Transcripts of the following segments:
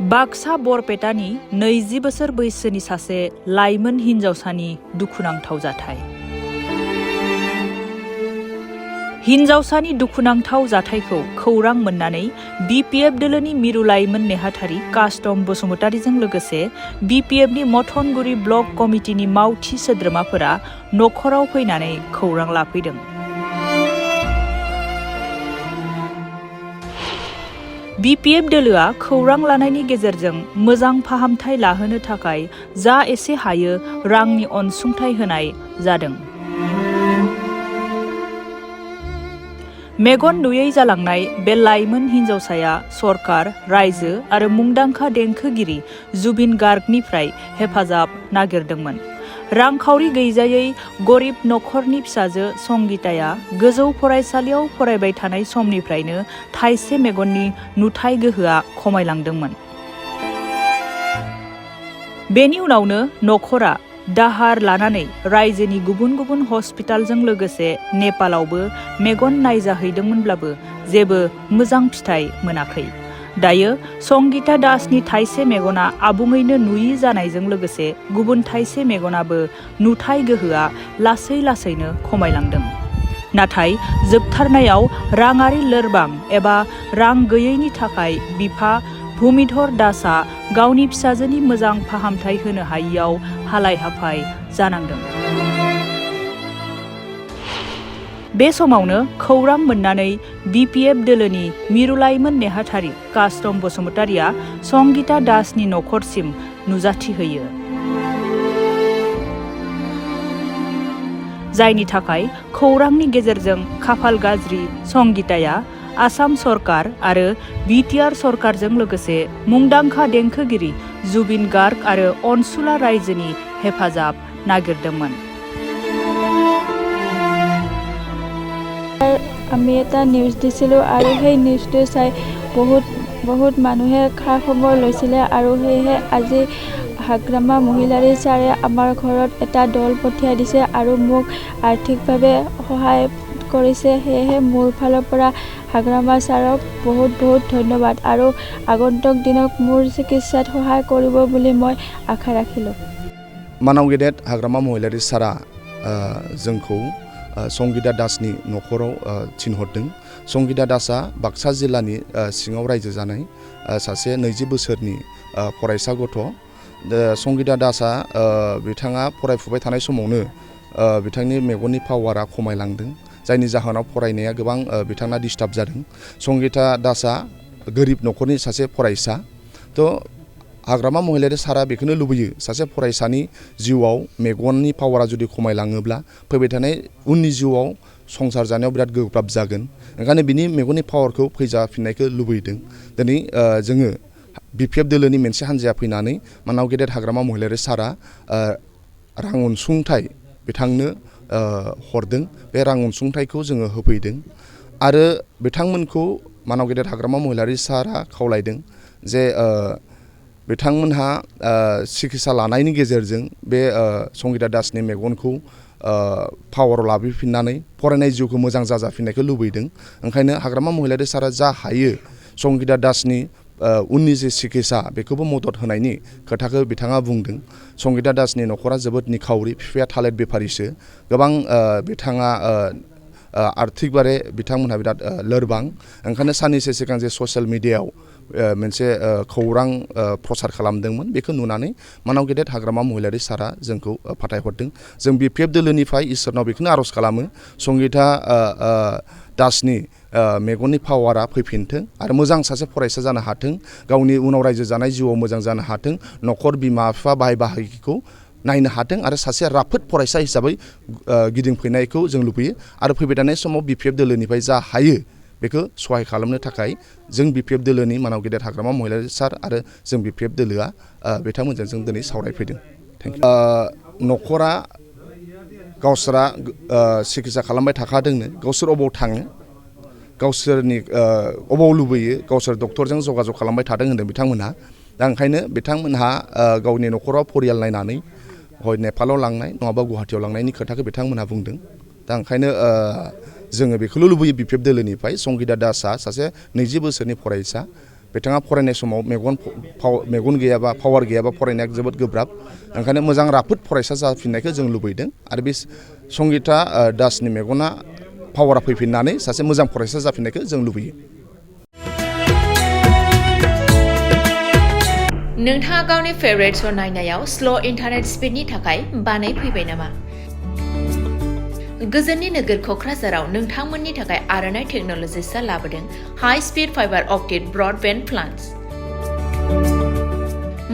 बाक्सा बरपेटानि 20 बोसोर बैसोनि सासे लाइमोन हिनजावसानि दुखुनांथाव जाथाय। हिनजावसानि दुखुनांथाव जाथायखौ खौरां मोननानै बिपिएफ दोलोनि मिरु लाइमोन नेहाथारि कास्टम बसुमतारीजों लोगोसे बिपिएफनि मथनगुरि ब्लक कमिटिनि मावथि सोद्रोमाफोरा नखराव फैनानै खौरां लाफैदों। बिपिएफ दोलोआ खौरां लानायनि गेजेरजों मोजां फाहामथाय लाहोनो थाखाय जा एसे हायो रांनि अनसुंथाय होनाय जादों। मेगन नुयै जालांनाय बे लाइमोन हिनजावसाया सरकार, रायजो आरो मुंदांखा देंखोगिरि जुबिन गार्गनिफ्राय हेफाजाब नागिरदोंमोन। रांखावरि गैजायै गरिब नखरनि फिसाजो संगिताया गोजौ फरायसालियाव फरायबाय थानाय समनिफ्रायनो थाइसे मेगननि नुथाय गोहोआ खमायलांदोंमोन। बेनि उनावनो नखरा दाहार लानानै रायजोनि गुबुन गुबुन हस्पिटालजों लोगोसे नेपालावबो मेगन नायजाहैदोंमोनब्लाबो जेबो मोजां फिथाइ मोनाखै। दायो संगिता दासनि थाइसे मेगना आबुङैनो नुयि जानायजों लोगोसे गुबुन थाइसे मेगनाबो नुथाय गोहोआ लासै लासैनो खमायलांदों। नाथाय जोबथारनायाव राङारि लोरबां एबा रां गैयैनि थाखाय बिफा भुमिधर दासआ गावनि फिसाजोनि मोजां फाहामथाय होनो हायियाव हालाय हाफाय जानांदों। बे समावनो खौरां मोननानै बिपिएफ दोलोनि मिरु लाइमोन नेहाथारि कास्टम बसुमतारीया संगिता दासनि नखरसिम नुजाथिहैयो। जायनि थाखाय खौरांनि गेजेरजों खाफाल गाज्रि संगिताया आसाम सरकार आरो बिटिआर सरकारजों लोगोसे मुंदांखा देंखोगिरि जुबिन गार्ग आरो अनसुला रायजोनि हेफाजाब नागिरदोंमोन। আমি এটা নিউজ দিছিলোঁ আৰু সেই নিউজটো চাই বহুত মানুহে খা খবৰ লৈছিলে আৰু সেয়েহে আজি হাগ্ৰামা মহিলাৰী ছাৰে আমাৰ ঘৰত এটা দল পঠিয়াই দিছে আৰু মোক আৰ্থিকভাৱে সহায় কৰিছে। সেয়েহে মোৰ ফালৰ পৰা হাগ্ৰামা ছাৰক বহুত ধন্যবাদ আৰু আগন্তুক দিনত মোৰ চিকিৎসাত সহায় কৰিব বুলি মই আশা ৰাখিলোঁ। मानाव गेदेर हाग्रामा महिलारी सारा जोंखौ संगिता दासनि नखराव थिनहरदों। संगिता दासआ बाक्सा जिल्लानि सिङाव रायजो जानाय सासे 20 बोसोरनि फरायसा गथ'। संगिता दासआ बिथाङा फरायफुबाय थानाय समावनो बिथांनि मेगननि पावारा खमायलांदों, जायनि जाहोनाव फरायनाया गोबां बिथाङा डिस्टार्ब जादों। संगिता दासआ गोरिब नखरनि सासे फरायसा। हाग्रामा महिलारी सारा बेखौनो लुबैयो, सासे फरायसानि जिउआव मेगननि पावारा जुदि खमायलाङोब्ला फैबाय थानाय उननि जिउआव संसार जानायाव बिराद गोब्राब जागोन। ओंखायनो बिनि मेगननि पावारखौ फैजाफिननायखौ लुबैदों। दिनै जोङो बिपिएफ दोलोनि मोनसे हान्जाया फैनानै मानाव गेदेर हाग्रामा महिलारी सारा रां अनसुंथाइ बिथांनो हरदों। बे रां अनसुंथाइखौ जोङो होफैदों आरो बिथांमोनखौ मानाव गेदेर हाग्रामा महिलारी सारा खावलायदों जे बिथांमोनहा सिकित्सा लानायनि गेजेरजों बे संगिता दासनि मेगनखौ पावाराव लाबोफिननानै फरायनाय जिउखौ मोजां जाजाफिननायखौ लुबैदों। ओंखायनो हाग्रामा महिलारी सारा जा हायो संगिता दासनि उननि जे सिकित्सा बेखौबो मदद होनायनि खोथाखौ बिथाङा बुंदों। संगिता दासनि नखरा जोबोद निखावरि, बिफाया थालिर बेफारिसो। गोबां बिथाङा आर्थिक बारे बिथांमोनहा बिराद लोरबां। ओंखायनो साननैसो सिगां जे ससियेल मिडियायाव मोनसे खौरां प्रसार खालामदोंमोन, बेखौ नुनानै मानाव गेदेर हाग्रामा महिलारी सारा जोंखौ फाथायहरदों। जों बिपिएफ दोलोनिफ्राय इसोरनाव बेखौनो आर'ज खालामो संगिता दासनि मेगननि पावारा फैफिनथों आरो मोजां सासे फरायसा जानो हाथों, गावनि उनाव रायजो जानाय जिउआव मोजां जानो हाथों, नखर बिमा बिफा बाहाय बाहागिखौ नायनो हाथों आरो सासे राफोद फरायसा हिसाबै गिदिंफैनायखौ जों लुबैयो। आरो फैबाय थानाय समाव बिपिएफ दोलोनिफ्राय जा हायो बेखौ सहाय खालामनो थाखाय जों बिपिएफ दोलोनि मानाव गेदेर हाग्रामा महिलारी सार आरो जों बिपिएफ दोलोआ बिथांमोनजों जों दिनै सावरायफैदों। नखरा गावसोरा सिकित्सा खालामबाय थाखादोंनो, गावसोर अबाव थाङो, गावसोरनि अबाव लुबैयो, गावसोर डक्टरजों जगाजग खालामबाय थादों होनदों बिथांमोनहा। दा ओंखायनो बिथांमोनहा गावनि नखराव परियाल नायनानै हय नेपालाव लांनाय नङाबा गुवाहाटियाव लांनायनि खोथाखौ बिथांमोनहा बुंदों। दा ओंखायनो जोङो बेखौल' लुबैयो बिपिएफ दोलोनिफ्राय संगिता दासआ सासे 20 बोसोरनि फरायसा, बिथाङा फरायनाय समाव मेगन गैयाबा पावार गैयाबा फरायनाया जोबोद गोब्राब ओंखायनो मोजां राफोद फरायसा जाफिननायखौ जों लुबैदों आरो बे संगिता दासनि मेगना पावारा फैफिननानै सासे मोजां फरायसा जाफिननायखौ जों लुबैयो। नोंथाङा गावनि फेभरेट श' नायनायाव स्ल' इन्टारनेट स्पिडनि थाखाय बानाय फैबाय नामा? गोजोननि नोगोर क'क्राझाराव नोंथांमोननि थाखाय आर'नाइ टेक्न'लजिसआ लाबोदों high speed fibre optic broadband plans.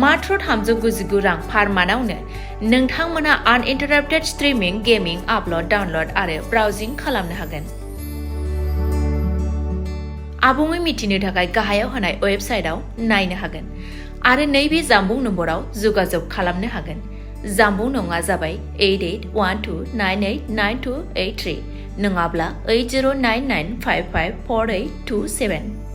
मात्र 399 रां पार मान्थआवनो नोंथांमोना आनइन्टाराप्टेड स्ट्रीमिंग, गेमिं, आपल'ड, डाउनल'ड आरो ब्राउजिं खालामनो हागोन। आबुङै मिथिनो थाखाय गाहायाव होनाय वेबसाइटआव नायनो हागोन आरो नैबे जानबुं नम्बराव जगाजग खालामनो हागोन। जानबुं नङा जाबाय 8812989283 नङाब्ला 8099554827।